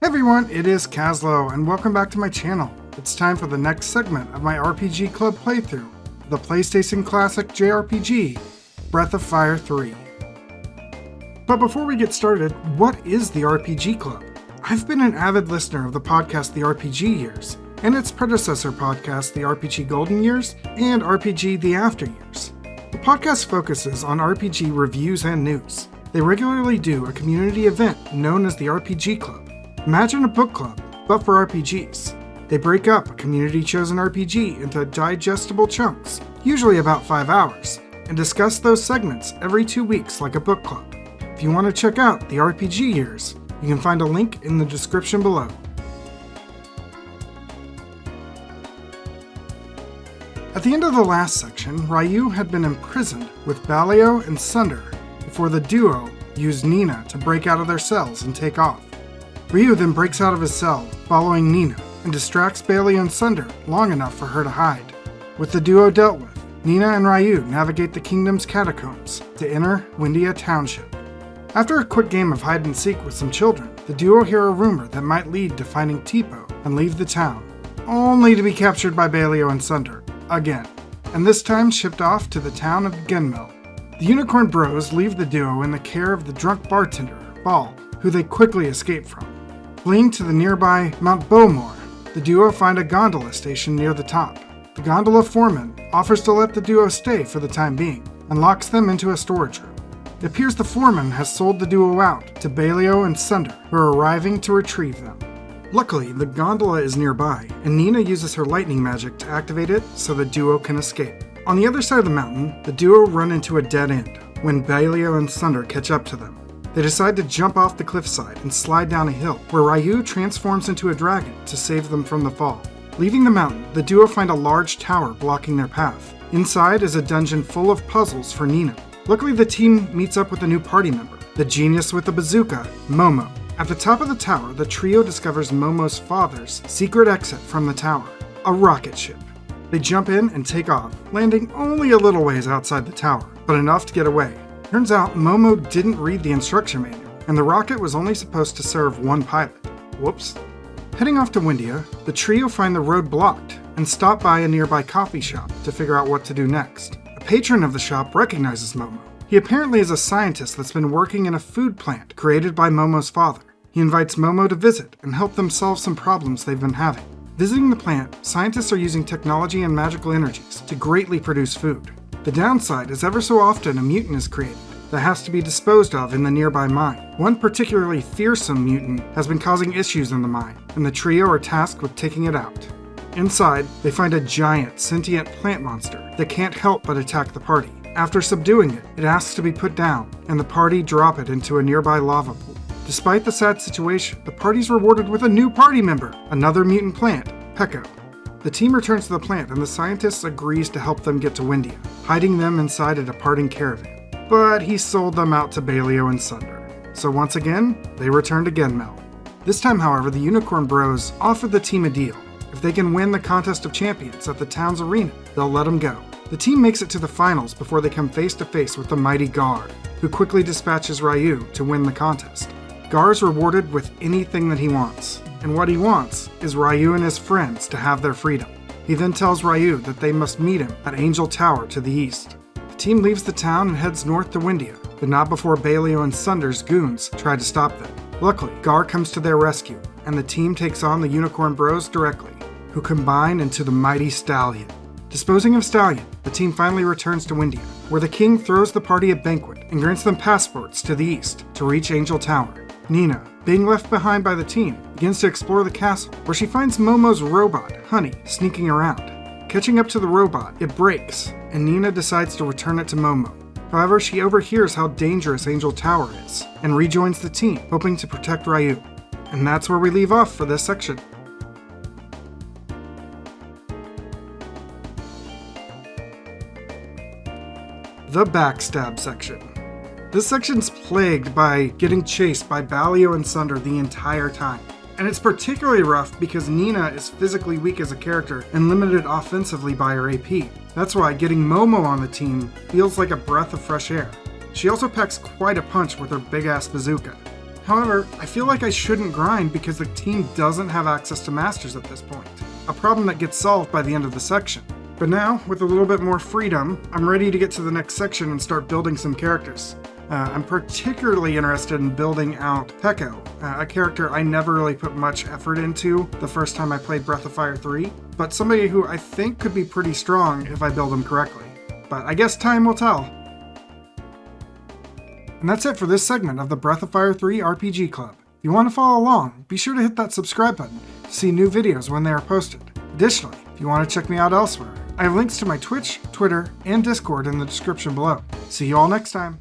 Hey everyone, it is Caslow, and welcome back to my channel. It's time for the next segment of my RPG Club playthrough, the PlayStation Classic JRPG, Breath of Fire 3. But before we get started, what is the RPG Club? I've been an avid listener of the podcast The RPG Years, and its predecessor podcast The RPG Golden Years, and RPG The After Years. The podcast focuses on RPG reviews and news. They regularly do a community event known as the RPG Club. Imagine a book club, but for RPGs. They break up a community-chosen RPG into digestible chunks, usually about 5 hours, and discuss those segments every 2 weeks like a book club. If you want to check out the RPG Years, you can find a link in the description below. At the end of the last section, Ryu had been imprisoned with Balio and Sunder before the duo used Nina to break out of their cells and take off. Ryu then breaks out of his cell, following Nina, and distracts Balio and Sunder long enough for her to hide. With the duo dealt with, Nina and Ryu navigate the kingdom's catacombs to enter Windia Township. After a quick game of hide-and-seek with some children, the duo hear a rumor that might lead to finding Tipo and leave the town, only to be captured by Balio and Sunder, again, and this time shipped off to the town of Genmel. The Unicorn Bros leave the duo in the care of the drunk bartender, Ball, who they quickly escape from. Fleeing to the nearby Mount Bowmore, the duo find a gondola station near the top. The gondola foreman offers to let the duo stay for the time being, and locks them into a storage room. It appears the foreman has sold the duo out to Balio and Sunder, who are arriving to retrieve them. Luckily, the gondola is nearby, and Nina uses her lightning magic to activate it so the duo can escape. On the other side of the mountain, the duo run into a dead end when Balio and Sunder catch up to them. They decide to jump off the cliffside and slide down a hill, where Ryu transforms into a dragon to save them from the fall. Leaving the mountain, the duo find a large tower blocking their path. Inside is a dungeon full of puzzles for Nina. Luckily, the team meets up with a new party member, the genius with the bazooka, Momo. At the top of the tower, the trio discovers Momo's father's secret exit from the tower, a rocket ship. They jump in and take off, landing only a little ways outside the tower, but enough to get away. Turns out Momo didn't read the instruction manual, and the rocket was only supposed to serve one pilot. Whoops. Heading off to Windia, the trio find the road blocked and stop by a nearby coffee shop to figure out what to do next. A patron of the shop recognizes Momo. He apparently is a scientist that's been working in a food plant created by Momo's father. He invites Momo to visit and help them solve some problems they've been having. Visiting the plant, scientists are using technology and magical energies to greatly produce food. The downside is ever so often a mutant is created that has to be disposed of in the nearby mine. One particularly fearsome mutant has been causing issues in the mine, and the trio are tasked with taking it out. Inside, they find a giant, sentient plant monster that can't help but attack the party. After subduing it, it asks to be put down, and the party drop it into a nearby lava pool. Despite the sad situation, the party's rewarded with a new party member, another mutant plant, Peko. The team returns to the plant, and the scientist agrees to help them get to Windia, hiding them inside a departing caravan. But he sold them out to Balio and Sunder. So once again, they return to Genmel. This time, however, the Unicorn Bros offer the team a deal. If they can win the Contest of Champions at the town's arena, they'll let them go. The team makes it to the finals before they come face to face with the mighty Gar, who quickly dispatches Ryu to win the contest. Gar's rewarded with anything that he wants, and what he wants is Ryu and his friends to have their freedom. He then tells Ryu that they must meet him at Angel Tower to the east. The team leaves the town and heads north to Windia, but not before Balio and Sunder's goons try to stop them. Luckily, Gar comes to their rescue, and the team takes on the Unicorn Bros directly, who combine into the mighty Stallion. Disposing of Stallion, the team finally returns to Windia, where the king throws the party a banquet and grants them passports to the east to reach Angel Tower. Nina, being left behind by the team, begins to explore the castle, where she finds Momo's robot, Honey, sneaking around. Catching up to the robot, it breaks, and Nina decides to return it to Momo. However, she overhears how dangerous Angel Tower is, and rejoins the team, hoping to protect Ryu. And that's where we leave off for this section. The Backstab section. This section's plagued by getting chased by Balio and Sunder the entire time. And it's particularly rough because Nina is physically weak as a character and limited offensively by her AP. That's why getting Momo on the team feels like a breath of fresh air. She also packs quite a punch with her big-ass bazooka. However, I feel like I shouldn't grind because the team doesn't have access to masters at this point, a problem that gets solved by the end of the section. But now, with a little bit more freedom, I'm ready to get to the next section and start building some characters. I'm particularly interested in building out Peko, a character I never really put much effort into the first time I played Breath of Fire 3, but somebody who I think could be pretty strong if I build him correctly. But I guess time will tell. And that's it for this segment of the Breath of Fire 3 RPG Club. If you want to follow along, be sure to hit that subscribe button to see new videos when they are posted. Additionally, if you want to check me out elsewhere, I have links to my Twitch, Twitter, and Discord in the description below. See you all next time.